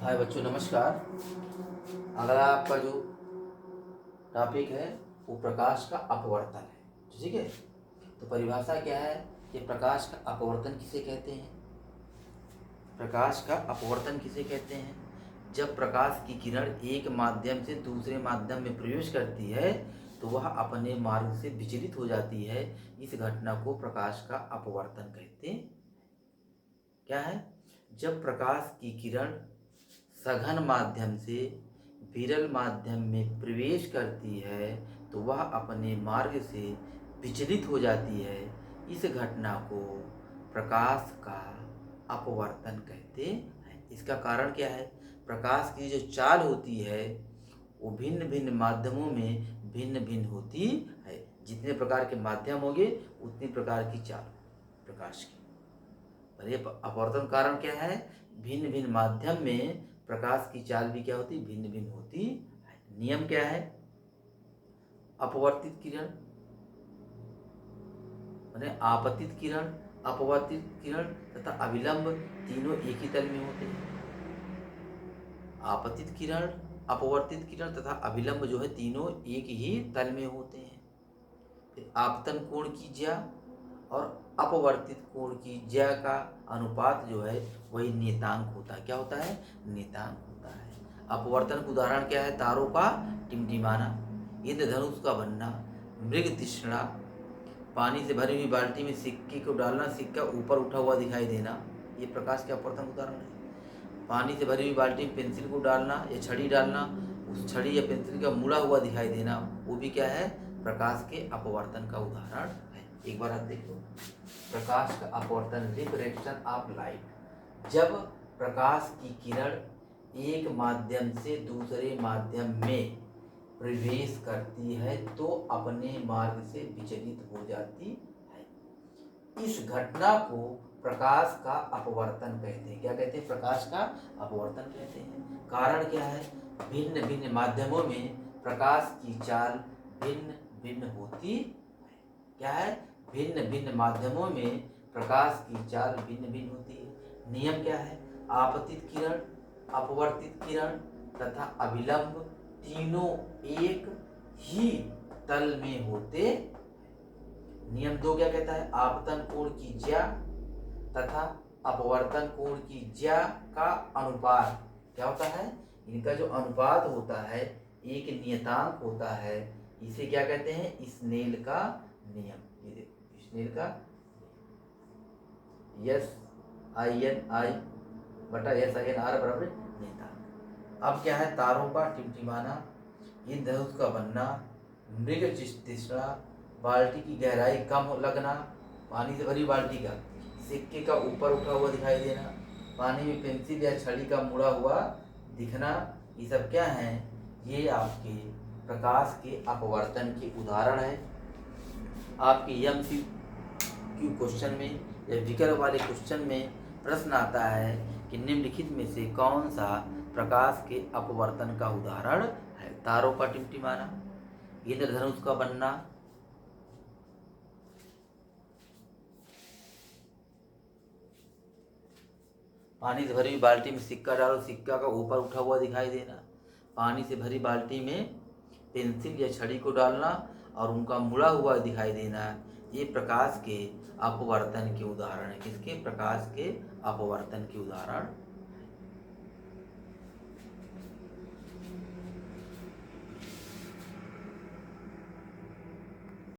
हाय बच्चों, नमस्कार। अगला आपका जो टॉपिक है वो प्रकाश का अपवर्तन है। ठीक है, तो परिभाषा क्या है कि प्रकाश का अपवर्तन किसे कहते हैं? प्रकाश का अपवर्तन किसे कहते हैं? जब प्रकाश की किरण एक माध्यम से दूसरे माध्यम में प्रवेश करती है तो वह अपने मार्ग से विचलित हो जाती है। इस घटना को प्रकाश का अपवर्तन कहते हैं। क्या है? जब प्रकाश की किरण सघन माध्यम से विरल माध्यम में प्रवेश करती है तो वह अपने मार्ग से विचलित हो जाती है। इस घटना को प्रकाश का अपवर्तन कहते हैं। इसका कारण क्या है? प्रकाश की जो चाल होती है वो भिन्न भिन्न माध्यमों में भिन्न भिन्न होती है। जितने प्रकार के माध्यम होंगे उतनी प्रकार की चाल प्रकाश की। पर ये अपवर्तन कारण क्या है? भिन्न भिन्न माध्यम में प्रकाश की चाल भी क्या होती? भिन्न भिन्न होती है। नियम क्या है? अपवर्तित किरण माने आपतित किरण, अपवर्तित किरण तथा अभिलंब तीनों एक ही तल में होते हैं। आपतित किरण, अपवर्तित किरण तथा अभिलंब जो है तीनों एक ही तल में होते हैं। फिर आपतन कोण की ज्या और अपवर्तित कोण की ज्या का अनुपात जो है वही नियतांक होता है। क्या होता है? नियतांक होता है। अपवर्तन का उदाहरण क्या है? तारों का टिमटिमाना, इंद्रधनुष का बनना, मृग तृष्णा, पानी से भरी हुई बाल्टी में सिक्के को डालना, सिक्का ऊपर उठा हुआ दिखाई देना, ये प्रकाश के अपवर्तन उदाहरण है। पानी से भरी हुई बाल्टी में पेंसिल को डालना या छड़ी डालना, उस छड़ी या पेंसिल का मुड़ा हुआ दिखाई देना, वो भी क्या है? प्रकाश के अपवर्तन का उदाहरण है। एक बार आप देख लो, प्रकाश का अपवर्तन, रिफ्रैक्शन ऑफ लाइट। जब प्रकाश की किरण एक माध्यम से दूसरे माध्यम में प्रवेश करती है तो अपने मार्ग से विचलित हो जाती है। इस घटना को प्रकाश का अपवर्तन कहते हैं। क्या कहते हैं? प्रकाश का अपवर्तन कहते हैं। कारण क्या है? भिन्न भिन्न माध्यमों में प्रकाश की चाल भिन्न भिन्न होती है। क्या है? भिन्न भिन्न माध्यमों में प्रकाश की चाल भिन्न भिन्न होती है। नियम क्या है? आपतित किरण, अपवर्तित किरण तथा अभिलंब तीनों एक ही तल में होते। नियम 2 क्या कहता है? आपतन कोण की ज्या तथा अपवर्तन कोण की ज्या का अनुपात क्या होता है? इनका जो अनुपात होता है एक नियतांक होता है। इसे क्या कहते हैं? स्नेल का नियम। ये देखो, स्नेल का SINI बटा SINR बराबर नियतांक। अब क्या है? तारों का टिमटिमाना, इंद्रधनुष का बनना, मृग तृष्णा, बाल्टी की गहराई कम लगना, पानी से भरी बाल्टी का सिक्के का ऊपर उठा हुआ दिखाई देना, पानी में पेंसिल या छड़ी का मुड़ा हुआ दिखना, ये सब क्या है? ये आपके प्रकाश के अपवर्तन के उदाहरण है। आपके MCQ क्वेश्चन में या विकल्प वाले क्वेश्चन में प्रश्न आता है कि निम्नलिखित में से कौन सा प्रकाश के अपवर्तन का उदाहरण है? तारों का टिमटिमाना, इंद्रधनुष का बनना, पानी से भरी बाल्टी में सिक्का डालो, सिक्का का ऊपर उठा हुआ दिखाई देना, पानी से भरी बाल्टी में पेंसिल या छड़ी को डालना और उनका मुड़ा हुआ दिखाई देना, ये प्रकाश के अपवर्तन के उदाहरण है। किसके? प्रकाश के अपवर्तन के उदाहरण